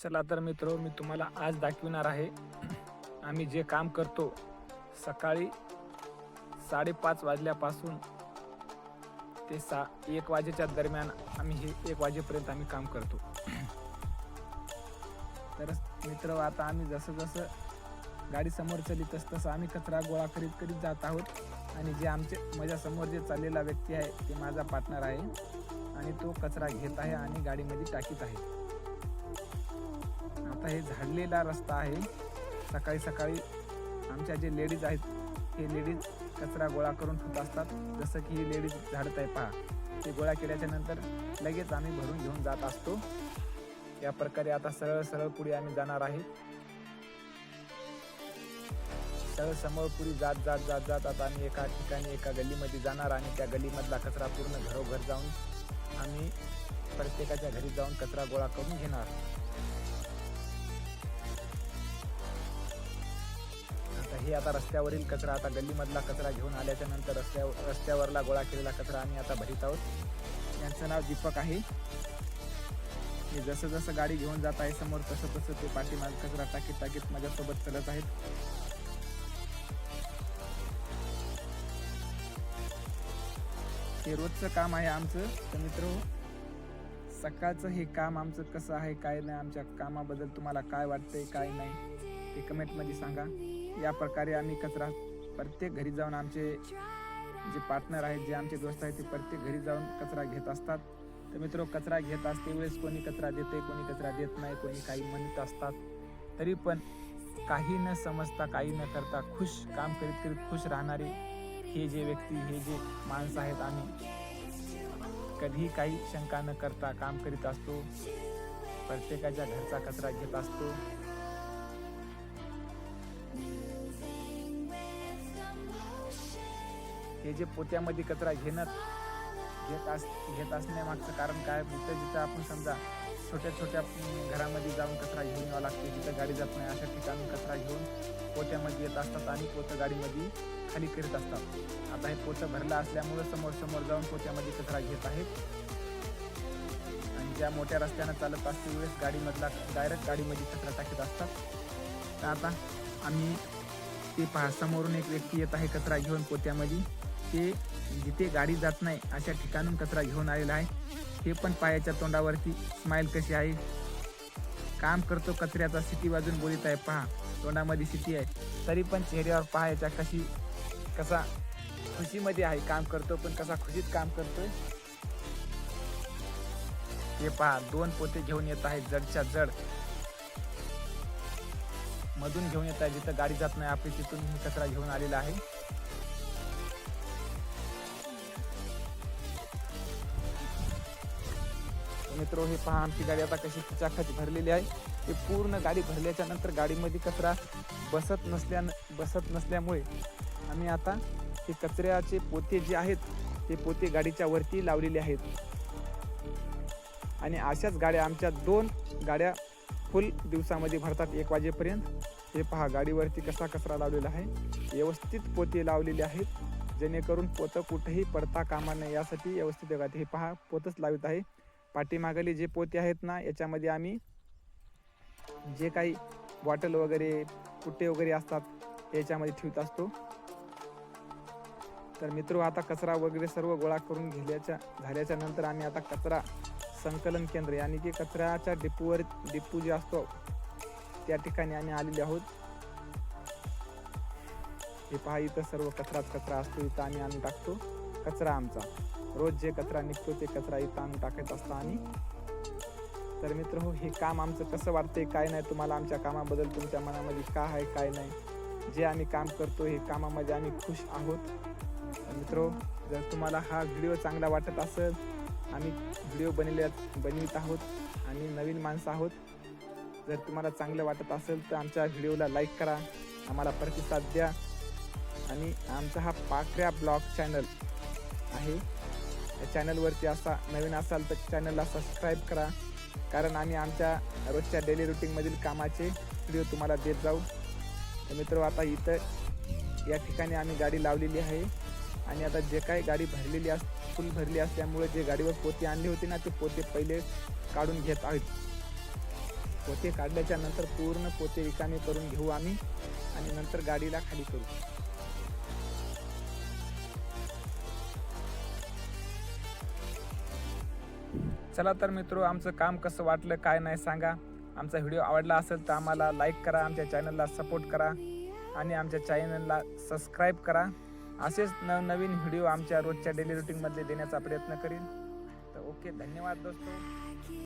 चला तर मित्रो, मी तुम्हाला आज दाखविणार आहे आम्ही जे काम करतो सकाळी 5:30 वाजल्यापासून ते 1 वाजेच्या दरम्यान आम्ही हे 1 वाजेपर्यंत आम्ही काम करतो। तर मित्र, आता आम्ही जसं जसं गाडी समोर चली तसं आम्ही कचरा गोळा करीत जात आहोत आणि जे आमचे माझ्यासमोर जे चाललेला व्यक्ती आहे ते माझा पार्टनर आहे आणि तो कचरा घेत आहे आणि गाडीमध्ये टाकीत आहे। आता हे झाडलेला रस्ता आहे। सकाळी सकाळी आमच्या जे लेडीज आहेत हे लेडीज कचरा गोळा करून ठेवत असतात। जसं की ही लेडीज झाडत आहे पहा, ते गोळा केल्याच्या नंतर लगेच आम्ही भरून घेऊन जात असतो। या प्रकारे आता सरळ सरळ पुढे आम्ही जाणार आहे। सरळ समोर पुढे जात जात जात जात आता आम्ही एका ठिकाणी एका गल्लीमध्ये जाणार आणि त्या गल्लीमधला कचरा पूर्ण घरोघर जाऊन आम्ही प्रत्येकाच्या घरी जाऊन कचरा गोळा करून घेणार। हे आता रस्त्यावरील कचरा, आता गल्लीमधला कचरा घेऊन आल्याच्या नंतर रस्त्यावरला गोळा केलेला कचरा आम्ही आता भरीत आहोत। यांचं नाव दीपक आहे। मी जसं जसं गाडी घेऊन जात आहे समोर तसं तसं ते पाठीमाग कचरा टाकीत माझ्यासोबत चलत आहेत। हे रोजचं काम आहे आमचं। तर मित्र, सकाळचं हे काम आमचं कसं आहे काय नाही, आमच्या कामाबद्दल तुम्हाला काय वाटतंय काय नाही ते कमेंटमध्ये सांगा। या प्रकारे आम्ही कचरा प्रत्येक घरी जाऊन आमचे जे पार्टनर आहेत, जे आमचे दोस्त आहेत, ते प्रत्येक घरी जाऊन कचरा घेत असतात। तर मित्र, कचरा घेत असते वेळेस कोणी कचरा देते, कोणी कचरा देत नाही, कोणी काही म्हणत असतात। तरी पण काही न समजता काही न करता खुश काम करीत खुश राहणारे हे जे व्यक्ती, हे जे माणसं आहेत, आम्ही कधीही काही शंका न करता काम करीत असतो। प्रत्येकाच्या घरचा कचरा घेत असतो। हे जे पोत्यामध्ये कचरा घेत असण्यामागचं कारण काय, जिथं आपण समजा छोट्या छोट्या घरामध्ये जाऊन कचरा घेऊन यावं लागते, जिथं गाडी जात नाही अशा ठिकाणी कचरा घेऊन पोत्यामध्ये येत असतात आणि पोतं गाडीमध्ये खाली करीत असतात। आता हे पोतं भरलं असल्यामुळे समोर जाऊन पोत्यामध्ये कचरा घेत आहेत आणि ज्या मोठ्या रस्त्यानं चालत असते वेळेस गाडीमधला डायरेक्ट गाडीमध्ये कचरा टाकीत असतात। तर आता आम्ही ते पहा, समोरून एक व्यक्ती येत आहे कचरा घेऊन पोत्यामध्ये, ते जिथे गाडी जात नाही अशा ठिकाणून कचरा घेऊन आलेला आहे। हे पण पायाच्या तोंडावरती स्माइल कशी आहे, काम करतो कचऱ्याचा सिटी वाजून बोलत आहे पहा, तोंडामध्ये सिटी आहे तरी पण चेहऱ्यावर पहायच्या कसा खुशीमध्ये आहे, काम करतो पण कसा खुशीत काम करतोय। हे पहा, 2 पोते घेऊन येत आहेत, जडच्या जड मधून घेऊन येत आहे, जिथं गाडी जात नाही आपली तिथून कचरा घेऊन आलेला आहे। मित्रो, हे पहा आमची गाडी आता कशी खचाखच भरलेली आहे। हे पूर्ण गाडी भरल्याच्या नंतर गाडीमध्ये कचरा बसत नसल्यामुळे आम्ही आता हे कचऱ्याचे पोते जे आहेत ते पोते गाडीच्या वरती लावलेले आहेत आणि अशाच गाड्या आमच्या 2 गाड्या फुल दिवसामध्ये भरतात 1 वाजेपर्यंत। हे पहा, गाडीवरती कसा कचरा लावलेला आहे, व्यवस्थित पोते लावलेले आहेत जेणेकरून पोतं कुठेही पडता कामा नये यासाठी व्यवस्थित बघा। हे पहा, पोतच लावित आहे। पाठीमागले जे पोते आहेत ना, याच्यामध्ये आम्ही जे काही बॉटल वगैरे पुट्टे वगैरे असतात याच्यामध्ये ठेवत असतो। तर मित्र, आता कचरा वगैरे सर्व गोळा करून झाल्याच्या नंतर आम्ही आता कचरा संकलन केंद्र यानी की कचऱ्याच्या डिपू जे असतो त्या ठिकाणी आम्ही आलेले आहोत। हे पहा, इथं सर्व कचरा असतो, इथं आम्ही टाकतो कचरा आमचा। रोज जे कचरा निघतो ते कचरा इथं आम्ही टाकत असतो आम्ही। तर मित्र हो, हे काम आमचं कसं वाटतंय काय नाही, तुम्हाला आमच्या कामाबद्दल तुमच्या मनामध्ये काय आहे काय नाही, जे आम्ही काम करतो हे कामामध्ये आम्ही खुश आहोत। तर मित्र, जर तुम्हाला हा व्हिडिओ चांगला वाटत असेल, आम्ही व्हिडिओ बनवित आहोत आणि नवीन माणसं आहोत, जर तुम्हाला चांगलं वाटत असेल तर आमच्या व्हिडिओला लाईक करा, आम्हाला प्रतिसाद द्या आणि आमचा हा पाखऱ्या ब्लॉग चॅनल आहे, या चॅनलवरती नवीन असाल तर चॅनलला सबस्क्राईब करा, कारण आम्ही आमच्या रोजच्या डेली रुटीनमधील कामाचे व्हिडिओ तुम्हाला देत जाऊ। तर मित्र, आता इथं या ठिकाणी आम्ही गाडी लावलेली आहे आणि आता जे काही गाडी फुल भरली असल्यामुळे जे गाडीवर पोते आणले होते ना, ते पोते पहिले काढून घेत आहेत। पोते काढल्याच्या नंतर पूर्ण पोते रिकामे करून घेऊ आम्ही आणि नंतर गाडीला खाली करू. चला तर मित्रो, आमचं काम कसं वाटलं काय नाही सांगा. आमचा व्हिडिओ आवडला असेल तर आम्हाला लाईक करा, आमच्या चॅनलला सपोर्ट करा आणि आमच्या चॅनलला सबस्क्राईब करा. असेच नवनवीन व्हिडिओ आमच्या रोजच्या डेली रुटीनमध्ये देण्याचा प्रयत्न करीन. तर ओके, धन्यवाद दोस्तों.